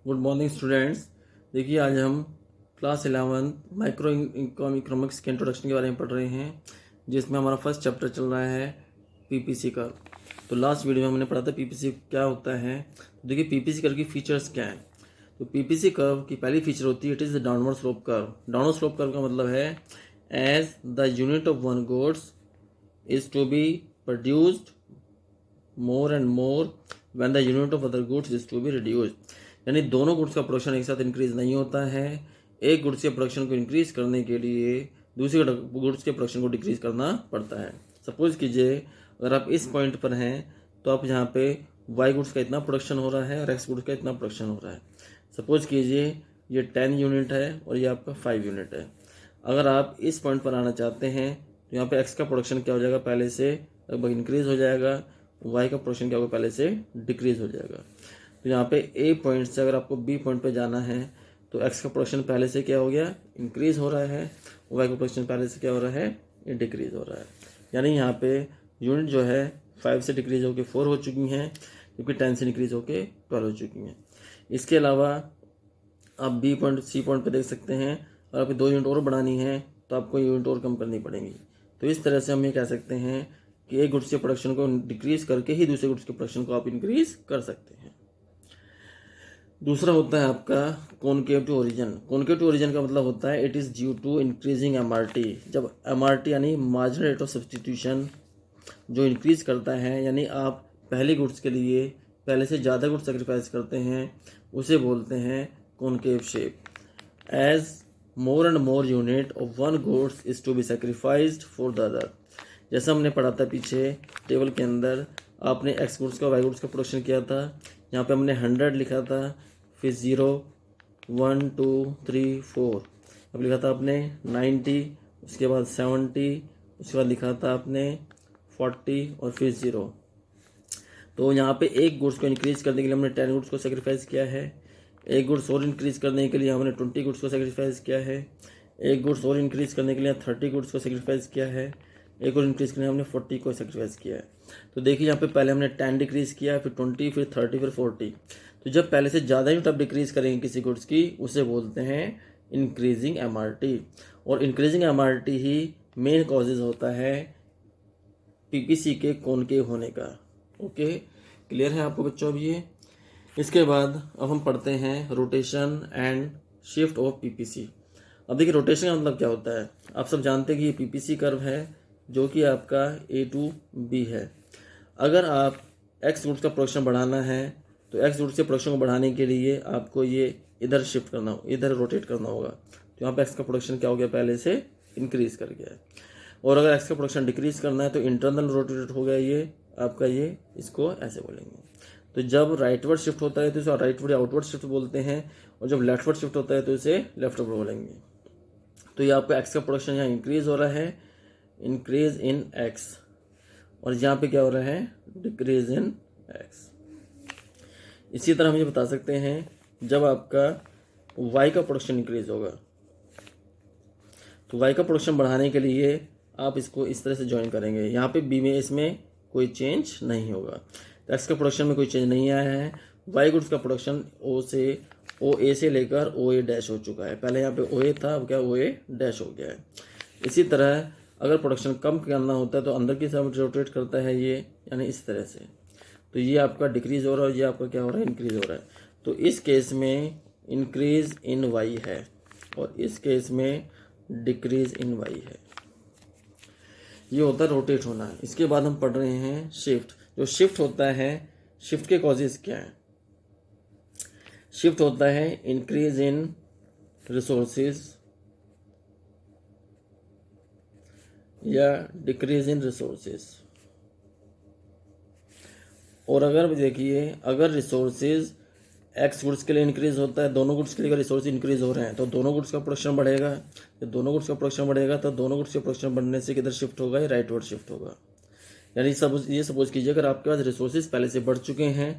Good morning students. देखिए आज हम क्लास 11 माइक्रो इकोनॉमिक्स के इंट्रोडक्शन के बारे में पढ़ रहे हैं, जिसमें हमारा फर्स्ट चैप्टर चल रहा है पीपीसी कर्व। तो लास्ट वीडियो में हमने पढ़ा था पीपीसी क्या होता है। तो देखिए पीपीसी कर्व की फीचर्स क्या हैं। तो पीपीसी कर्व की पहली फीचर होती है it is the downward slope curve. Downward slope curve का मतलब है as the unit of one goods is to be produced more and more when the unit of other goods is to be reduced. यानी दोनों goods का production एक साथ increase नहीं होता है। एक गुड्स के प्रोडक्शन को इंक्रीज करने के लिए दूसरे गुड्स के प्रोडक्शन को डिक्रीज करना पड़ता है। सपोज कीजिए अगर आप इस पॉइंट पर हैं तो आप यहाँ पे वाई गुड्स का इतना प्रोडक्शन हो रहा है और एक्स गुड्स का इतना प्रोडक्शन हो रहा है। सपोज कीजिए ये 10 यूनिट है और ये आपका 5 यूनिट है। अगर आप इस पॉइंट पर आना चाहते हैं तो यहाँ पे एक्स का प्रोडक्शन क्या हो जाएगा, पहले से लगभग इंक्रीज हो जाएगा। वाई का प्रोडक्शन क्या होगा, पहले से डिक्रीज हो जाएगा। तो यहाँ पे ए पॉइंट से अगर आपको बी पॉइंट पे जाना है तो एक्स का प्रोडक्शन पहले से क्या हो गया, इंक्रीज हो रहा है। वाई का प्रोडक्शन पहले से क्या हो रहा है, ये डिक्रीज हो रहा है। यानी यहाँ पे यूनिट जो है 5 से डिक्रीज होकर 4 हो चुकी हैं, क्योंकि 10 से डिक्रीज होकर 12 हो चुकी हैं। इसके अलावा आप बी पॉइंट सी पॉइंट पे देख सकते हैं, अगर आपको 2 यूनिट और बढ़ानी है तो आपको यूनिट और कम करनी पड़ेगी। तो इस तरह से हम ये कह सकते हैं कि एक गुड्स के प्रोडक्शन को डिक्रीज करके ही दूसरे गुड्स के प्रोडक्शन को आप इंक्रीज कर सकते हैं। दूसरा होता है आपका concave to origin. Concave to origin का मतलब होता है it is due to increasing MRT. जब एमआरटी यानी मार्जिनल रेट ऑफ सब्सटीट्यूशन जो इंक्रीज करता है, यानी आप पहले गुड्स के लिए पहले से ज़्यादा गुड्स सेक्रीफाइस करते हैं, उसे बोलते हैं concave shape. As more and more unit of one goods is to be sacrificed for the other. जैसा हमने पढ़ा था पीछे टेबल के अंदर, आपने एक्स गुड्स का वाई गुड्स का प्रोडक्शन किया था। यहाँ पे हमने 100 लिखा था, फिर 0 1 2 3 4, अब लिखा था आपने 90, उसके बाद 70, उसके बाद लिखा था आपने 40 और फिर 0। तो यहाँ पे एक गुड्स को इंक्रीज करने के लिए हमने 10 गुड्स को सेक्रीफाइस किया है। एक गुड्स और इंक्रीज करने के लिए हमने 20 गुड्स को सेक्रीफाइस किया है। एक गुड्स और इंक्रीज करने के लिए 30 गुड्स को सेक्रीफाइस किया है। एक और इंक्रीज करने हमने 40 को सेक्रीफाइस किया है। तो देखिए यहाँ पे पहले हमने 10 डिक्रीज किया, फिर 20, फिर 30, फिर 40। तो जब पहले से ज़्यादा यूनिट आप डिक्रीज करेंगे किसी गुड्स की, उसे बोलते हैं इंक्रीजिंग एमआरटी। और इंक्रीजिंग एमआरटी ही मेन कॉजेज होता है पीपीसी के कॉनकेव होने का। ओके, क्लियर है आपको बच्चों? अब ये इसके बाद अब हम पढ़ते हैं rotation and shift of PPC. अब देखिए रोटेशन का मतलब क्या होता है। आप सब जानते हैं कि ये पीपीसी कर्व है जो कि आपका ए टू बी है। अगर आप एक्स गुड्स का प्रोडक्शन बढ़ाना है तो एक्स गुड्स के प्रोडक्शन को बढ़ाने के लिए आपको ये इधर शिफ्ट करना हो, इधर रोटेट करना होगा। तो यहाँ पे एक्स का प्रोडक्शन क्या हो गया, पहले से इंक्रीज कर गया है। और अगर एक्स का प्रोडक्शन डिक्रीज करना है तो इंटरनल रोटेट हो गया ये आपका, ये इसको ऐसे बोलेंगे। तो जब राइटवर्ड शिफ्ट होता है तो इसे राइटवर्ड या आउटवर्ड शिफ्ट बोलते हैं, और जब लेफ्टवर्ड शिफ्ट होता है तो इसे लेफ्टवर्ड बोलेंगे। तो ये आपका एक्स का प्रोडक्शन यहाँ इंक्रीज हो रहा है, इंक्रीज इन एक्स, और यहाँ पे क्या हो रहा है, डिक्रीज इन एक्स। इसी तरह हम ये बता सकते हैं जब आपका वाई का प्रोडक्शन इंक्रीज होगा, तो वाई का प्रोडक्शन बढ़ाने के लिए आप इसको इस तरह से ज्वाइन करेंगे। यहाँ पे बी में इसमें कोई चेंज नहीं होगा। एक्स का प्रोडक्शन में कोई चेंज नहीं आया है। वाई गुड्स का प्रोडक्शन ओ ए से लेकर ओ ए डैश हो चुका है। पहले यहाँ पे ओ ए था, अब क्या ओ ए डैश हो गया है। इसी तरह अगर प्रोडक्शन कम करना होता है तो अंदर की तरफ रोटेट करता है ये, यानी इस तरह से। तो ये आपका डिक्रीज हो रहा है और ये आपका क्या हो रहा है, इंक्रीज हो रहा है। तो इस केस में इंक्रीज इन वाई है और इस केस में डिक्रीज इन वाई है। ये होता है रोटेट होना। इसके बाद हम पढ़ रहे हैं शिफ्ट। जो शिफ्ट होता है, शिफ्ट के कॉजेज क्या हैं। शिफ्ट होता है इंक्रीज इन रिसोर्सेज या डिक्रीज इन रिसोर्सेज। और अगर देखिए अगर रिसोर्सेज एक्स गुड्स के लिए इंक्रीज होता है, दोनों गुड्स के लिए अगर रिसोर्स इंक्रीज हो रहे हैं तो दोनों गुड्स का प्रोडक्शन बढ़ेगा। जब दोनों गुड्स का प्रोडक्शन बढ़ेगा तो दोनों गुड्स के प्रोडक्शन बढ़ने से किधर शिफ्ट होगा, ये राइटवर्ड शिफ्ट होगा। यानी सपोज कीजिए अगर आपके पास रिसोर्सेज पहले से बढ़ चुके हैं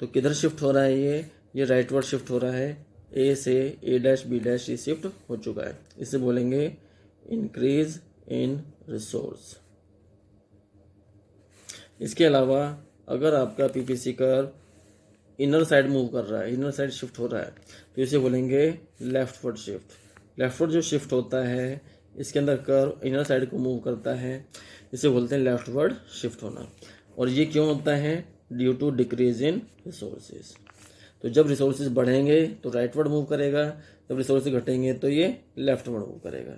तो किधर शिफ्ट हो रहा है, ये राइटवर्ड शिफ्ट हो रहा है। ए से ए डैश बी डैश ये शिफ्ट हो चुका है। इसे बोलेंगे इंक्रीज इन रिसोर्स। इसके अलावा अगर आपका PPC curve inner side move कर रहा है, इनर साइड शिफ्ट हो रहा है, तो इसे बोलेंगे लेफ्टवर्ड शिफ्ट। लेफ्टवर्ड जो शिफ्ट होता है इसके अंदर कर्व इनर साइड को मूव करता है, इसे बोलते हैं लेफ्टवर्ड शिफ्ट होना। और ये क्यों होता है? Due to decrease in resources. तो जब रिसोर्सेज बढ़ेंगे तो राइटवर्ड मूव करेगा, जब रिसोर्सेज घटेंगे तो ये लेफ्टवर्ड मूव करेगा।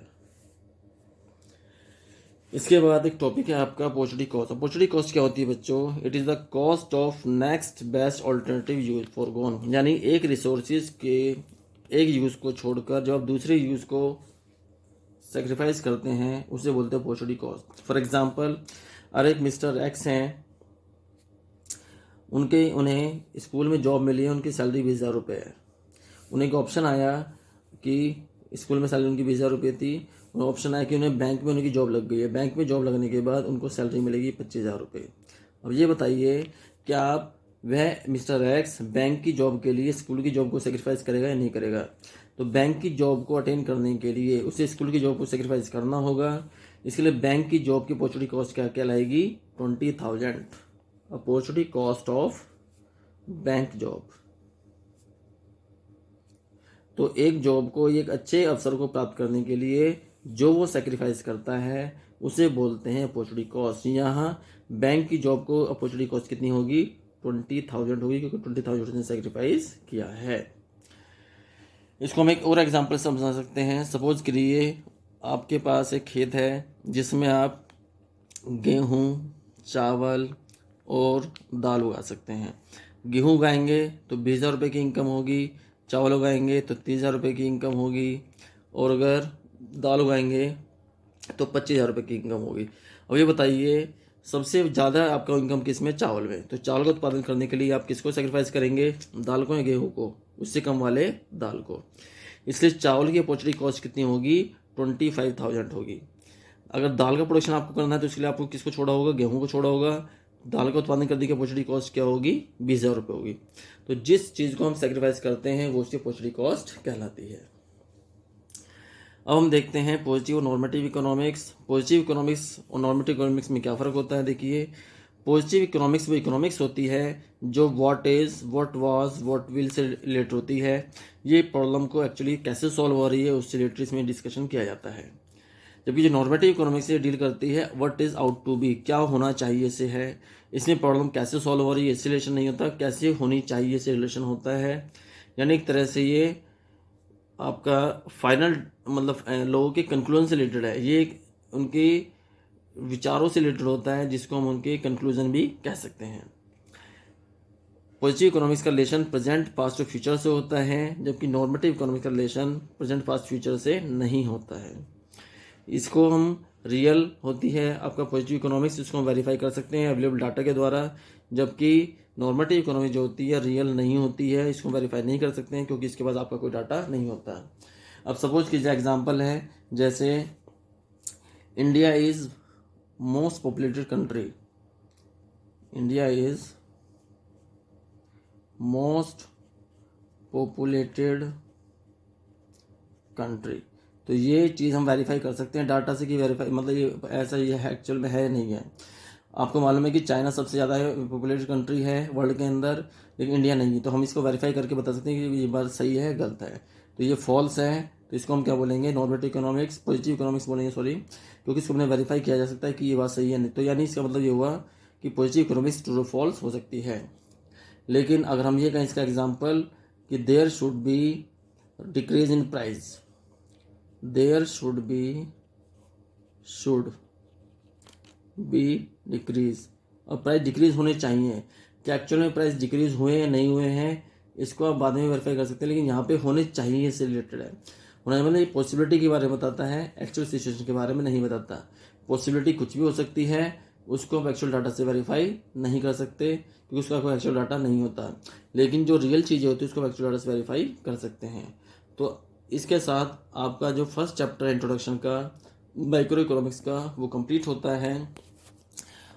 इसके बाद एक टॉपिक है आपका अपॉर्चुनिटी कॉस्ट। अपॉर्चुनिटी कॉस्ट क्या होती है बच्चों? It is the cost of next best alternative use foregone, यानी एक रिसोर्सेज के एक यूज़ को छोड़कर जब आप दूसरे यूज़ को सेक्रीफाइस करते हैं उसे बोलते हैं अपॉर्चुनिटी कॉस्ट। फॉर एग्जांपल, अरे एक मिस्टर एक्स हैं, उन्हें स्कूल में जॉब मिली है, उनकी सैलरी 20,000 रुपये है। उन्हें एक ऑप्शन आया कि स्कूल में सैलरी उनकी 20,000 रुपये थी, उन्हें ऑप्शन आया कि उन्हें बैंक में उनकी जॉब लग गई है। बैंक में जॉब लगने के बाद उनको सैलरी मिलेगी 25,000 रुपये। अब ये बताइए, क्या आप वह मिस्टर एक्स बैंक की जॉब के लिए स्कूल की जॉब को सेक्रीफाइस करेगा या नहीं करेगा? तो बैंक की जॉब को अटेंड करने के लिए उसे स्कूल की जॉब को सेक्रीफाइस करना होगा। इसके लिए बैंक की जॉब की अपॉर्चुनिटी कॉस्ट क्या कहलाएगी? 20,000। Opportunity cost of bank job. तो एक जॉब को, एक अच्छे अवसर को प्राप्त करने के लिए जो वो सेक्रीफाइस करता है उसे बोलते हैं अपॉर्चुनिटी कॉस्ट। यहाँ बैंक की जॉब को अपॉर्चुनिटी कॉस्ट कितनी होगी? 20,000 होगी, क्योंकि 20,000 ने सेक्रीफाइस किया है। इसको हम एक और एग्जांपल समझा सकते हैं। सपोज करिए आपके पास एक खेत है जिसमें आप गेहूँ, चावल और दाल उगा सकते हैं। गेहूँ उगाएंगे तो 20,000 रुपये की इनकम होगी, चावल उगाएंगे तो 30,000 रुपये की इनकम होगी, और अगर दाल उगाएंगे तो 25,000 रुपये की इनकम होगी। अब ये बताइए, सबसे ज़्यादा आपका इनकम किस में? चावल में। तो चावल का उत्पादन करने के लिए आप किसको सेक्रीफाइस करेंगे? दाल को या गेहूँ को? उससे कम वाले दाल को। इसलिए चावल की अपॉर्चुनिटी कॉस्ट कितनी होगी? 25,000 होगी। अगर दाल का प्रोडक्शन आपको करना है तो इसके लिए आपको किसको छोड़ा होगा? गेहूँ को छोड़ा होगा। दाल का उत्पादन करने की अपॉर्चुनिटी कॉस्ट क्या होगी? 20,000 रुपये होगी। तो जिस चीज़ को हम सेक्रीफाइस करते हैं वो उसकी अपॉर्चुनिटी कॉस्ट कहलाती है। अब हम देखते हैं पॉजिटिव और नॉर्मेटिव इकोनॉमिक्स। पॉजिटिव इकोनॉमिक्स और नॉर्मेटिव इकोनॉमिक्स में क्या फ़र्क होता है? देखिए, पॉजिटिव इकोनॉमिक्स वो इकोनॉमिक्स होती है जो what is, what was, what will say related होती है। ये प्रॉब्लम को एक्चुअली कैसे सॉल्व हो रही है उससे रिलेटेड इसमें डिस्कशन किया जाता है। जबकि जो नॉर्मेटिव इकोनॉमिक्स से डील करती है what is out to be, क्या होना चाहिए से है। इसमें प्रॉब्लम कैसे सॉल्व हो रही है इससे रिलेशन नहीं होता, कैसे होनी चाहिए से रिलेशन होता है। यानी एक तरह से ये आपका फाइनल मतलब लोगों के कंक्लूजन से रिलेटेड है। ये उनके विचारों से रिलेटेड होता है जिसको हम उनके कंक्लूजन भी कह सकते हैं। पॉजिटिव इकोनॉमिक्स का रिलेशन प्रेजेंट पास्ट और फ्यूचर से होता है, जबकि नॉर्मेटिव इकोनॉमिक्स का रिलेशन प्रेजेंट पास्ट फ्यूचर से नहीं होता है। इसको हम रियल होती है आपका पॉजिटिव इकोनॉमिक्स, इसको हम वेरीफाई कर सकते हैं अवेलेबल डाटा के द्वारा, जबकि नॉर्मेटिव इकोनॉमी जो होती है रियल नहीं होती है, इसको वेरीफाई नहीं कर सकते हैं क्योंकि इसके पास आपका कोई डाटा नहीं होता। अब सपोज कीजिए एग्जांपल है, जैसे India is most populated country, India is most populated country. तो ये चीज़ हम वेरीफाई कर सकते हैं डाटा से कि वेरीफाई मतलब ये ऐसा ये है एक्चुअल में है नहीं है। आपको मालूम है कि चाइना सबसे ज़्यादा पॉपुलेटेड कंट्री है वर्ल्ड के अंदर, लेकिन इंडिया नहीं है। तो हम इसको वेरीफाई करके बता सकते हैं कि ये बात सही है गलत है। तो ये फॉल्स है, तो इसको हम क्या बोलेंगे? नॉर्मेटिव इकोनॉमिक्स, पॉजिटिव इकोनॉमिक्स बोलेंगे सॉरी, क्योंकि इसको हमने वेरीफाई किया जा सकता है कि ये बात सही है नहीं। तो यानी इसका मतलब ये हुआ कि पॉजिटिव इकोनॉमिक्स ट्रू और फॉल्स हो सकती है। लेकिन अगर हम ये कहें इसका एग्जाम्पल कि there should be decrease in price, there should be decrease, और प्राइस डिक्रीज होने चाहिए। क्या एक्चुअल में प्राइस डिक्रीज हुए या नहीं हुए हैं इसको आप बाद में वेरीफाई कर सकते हैं, लेकिन यहाँ पे होने चाहिए से रिलेटेड है। होना मतलब ये पॉसिबिलिटी के बारे में बताता है, एक्चुअल सिचुएशन के बारे में नहीं बताता। पॉसिबिलिटी कुछ भी हो सकती है, उसको आप एक्चुअल डाटा से वेरीफाई नहीं कर सकते क्योंकि उसका कोई एक्चुअल डाटा नहीं होता। लेकिन जो रियल चीज़ें होती है उसको एक्चुअल डाटा से वेरीफाई कर सकते हैं। तो इसके साथ आपका जो फर्स्ट चैप्टर इंट्रोडक्शन का माइक्रो इकोनॉमिक्स का वो कंप्लीट होता है,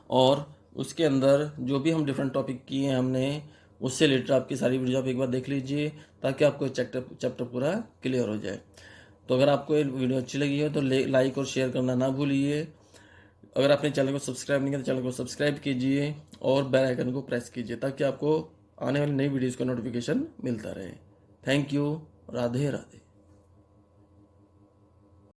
और उसके अंदर जो भी हम डिफरेंट टॉपिक किए हैं हमने उससे रिलेटेड आपकी सारी वीडियो आप एक बार देख लीजिए ताकि आपको चैप्टर पूरा क्लियर हो जाए। तो अगर आपको ये वीडियो अच्छी लगी हो तो लाइक और शेयर करना ना भूलिए। अगर आपने चैनल को सब्सक्राइब नहीं किया तो चैनल को सब्सक्राइब कीजिए और बेल आइकन को प्रेस कीजिए ताकि आपको आने वाली नई वीडियोज़ का नोटिफिकेशन मिलता रहे। Thank you. राधे राधे।